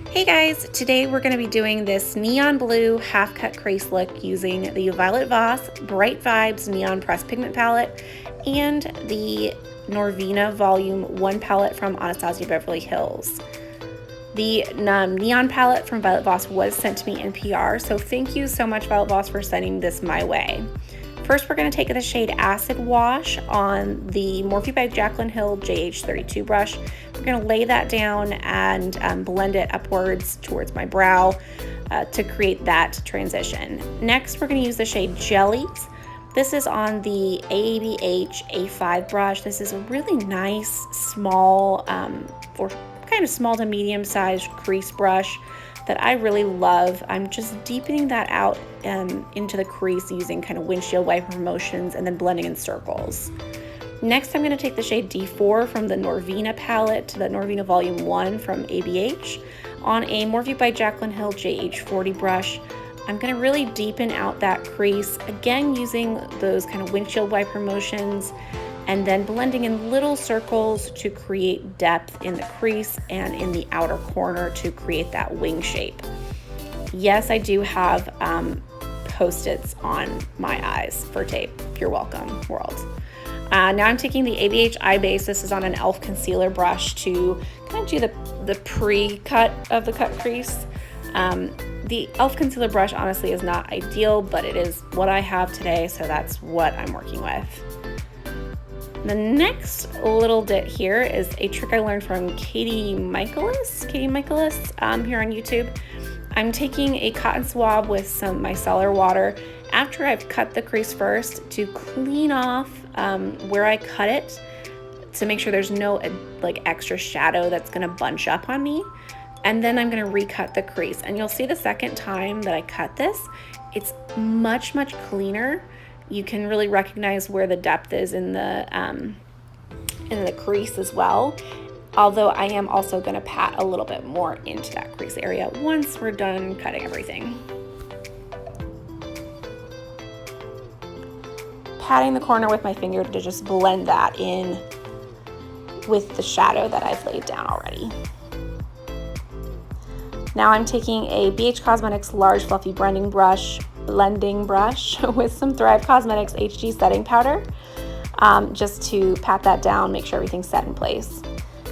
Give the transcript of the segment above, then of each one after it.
Hey guys, today we're going to be doing this neon blue half cut crease look using the Violet Voss Bright Vibes Neon Pressed Pigment Palette and the Norvina Volume 1 palette from Anastasia Beverly Hills. The neon palette from Violet Voss was sent to me in PR, so thank you so much Violet Voss for sending this my way. First, we're going to take the shade Acid Wash on the Morphe by Jaclyn Hill JH32 brush. We're going to lay that down and blend it upwards towards my brow to create that transition. Next, we're going to use the shade Jellies. This is on the ABH A5 brush. This is a really nice, small, or kind of small to medium sized crease brush that I really love. I'm just deepening that out into the crease using kind of windshield wiper motions and then blending in circles. Next, I'm going to take the shade D4 from the Norvina palette to the Norvina Volume 1 from ABH on a Morphe by Jaclyn Hill JH40 brush. I'm going to really deepen out that crease, again using those kind of windshield wiper motions and then blending in little circles to create depth in the crease and in the outer corner to create that wing shape. Yes, I do have Post-its on my eyes for tape. You're welcome, world. Now I'm taking the ABH Eye Base. This is on an e.l.f. concealer brush to kind of do the pre-cut of the cut crease. The e.l.f. concealer brush honestly is not ideal, but it is what I have today, so that's what I'm working with. The next little bit here is a trick I learned from Katie Michaelis here on YouTube. I'm taking a cotton swab with some micellar water after I've cut the crease first to clean off where I cut it to make sure there's no like extra shadow that's gonna bunch up on me. And then I'm gonna recut the crease. And you'll see the second time that I cut this, it's much, much cleaner. You can really recognize where the depth is in the crease as well. Although I am also gonna pat a little bit more into that crease area once we're done cutting everything. Patting the corner with my finger to just blend that in with the shadow that I've laid down already. Now I'm taking a BH Cosmetics large fluffy blending brush with some Thrive Cosmetics HG setting powder just to pat that down, make sure everything's set in place.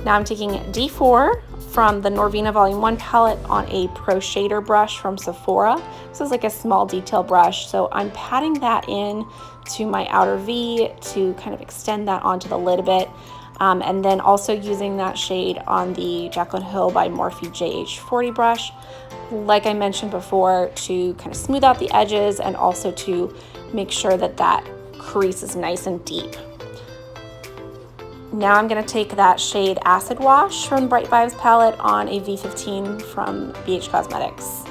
Now I'm taking D4 from the Norvina Volume 1 palette on a Pro Shader brush from Sephora. This is like a small detail brush, so I'm patting that in to my outer V to kind of extend that onto the lid a bit. And then also using that shade on the Jaclyn Hill by Morphe JH40 brush, like I mentioned before, to kind of smooth out the edges and also to make sure that that crease is nice and deep. Now I'm going to take that shade Acid Wash from the Bright Vibes palette on a V15 from BH Cosmetics.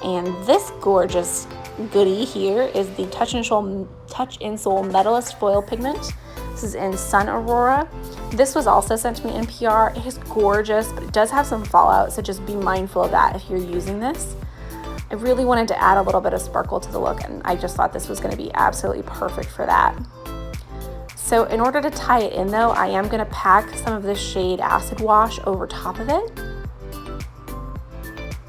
And this gorgeous goodie here is the Touch in Soul Metalist Foil Pigment. This is in Sun Aurora. This was also sent to me in PR. It is gorgeous, but it does have some fallout, so just be mindful of that if you're using this. I really wanted to add a little bit of sparkle to the look, and I just thought this was going to be absolutely perfect for that. So in order to tie it in though, I am going to pack some of this shade Acid Wash over top of it.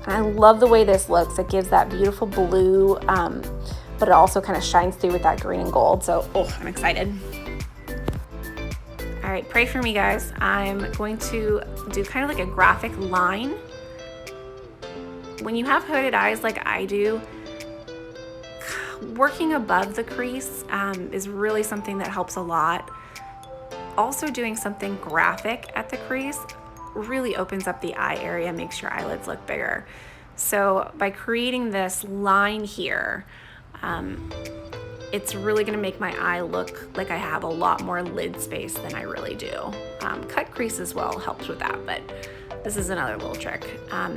And I love the way this looks. It gives that beautiful blue, but it also kind of shines through with that green and gold. So, I'm excited. All right, pray for me, guys. I'm going to do kind of like a graphic line. When you have hooded eyes like I do, working above the crease is really something that helps a lot. Also doing something graphic at the crease really opens up the eye area, makes your eyelids look bigger. So by creating this line here, it's really gonna make my eye look like I have a lot more lid space than I really do. Cut crease as well helps with that, but this is another little trick.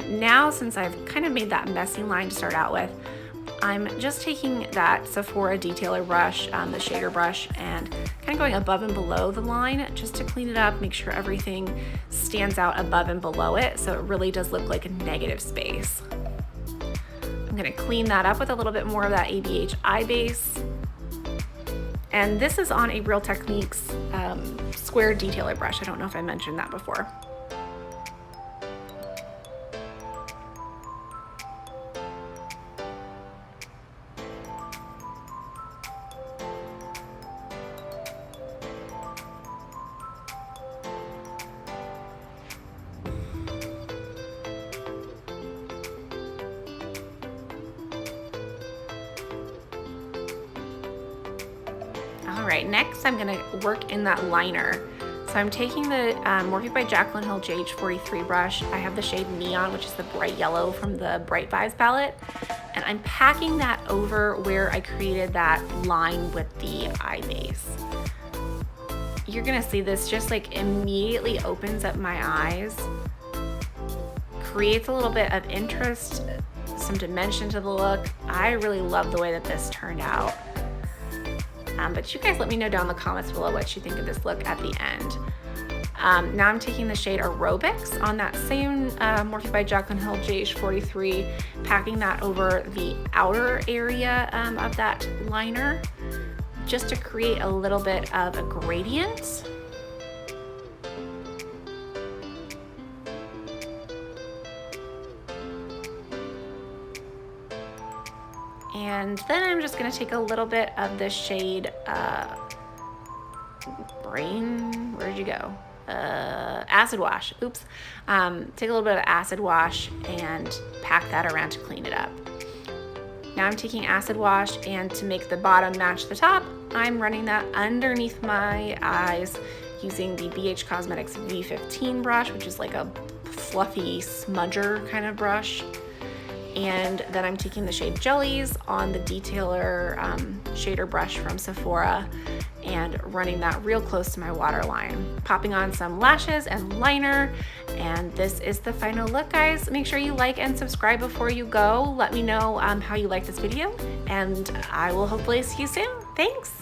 Now, since I've kind of made that messy line to start out with, I'm just taking that Sephora detailer brush, the shader brush, and kind of going above and below the line just to clean it up, make sure everything stands out above and below it so it really does look like a negative space. I'm going to clean that up with a little bit more of that ABH Eye Base. And this is on a Real Techniques square detailer brush. I don't know if I mentioned that before. right, next I'm gonna work in that liner. So I'm taking the Morphe by Jaclyn Hill JH43 brush. I have the shade Neon, which is the bright yellow from the Bright Vibes palette. And I'm packing that over where I created that line with the eye base. You're gonna see this just like immediately opens up my eyes, creates a little bit of interest, some dimension to the look. I really love the way that this turned out. But you guys let me know down in the comments below what you think of this look at the end. Now I'm taking the shade Aerobics on that same Morphe by Jaclyn Hill JH43, packing that over the outer area of that liner, just to create a little bit of a gradient. And then I'm just gonna take a little bit of the shade where'd you go? Acid Wash, oops. Take a little bit of Acid Wash and pack that around to clean it up. Now I'm taking Acid Wash, and to make the bottom match the top, I'm running that underneath my eyes using the BH Cosmetics V15 brush, which is like a fluffy smudger kind of brush. And then I'm taking the shade Jellies on the Detailer shader brush from Sephora and running that real close to my waterline. Popping on some lashes and liner, and this is the final look, guys. Make sure you like and subscribe before you go. Let me know how you like this video, and I will hopefully see you soon. Thanks!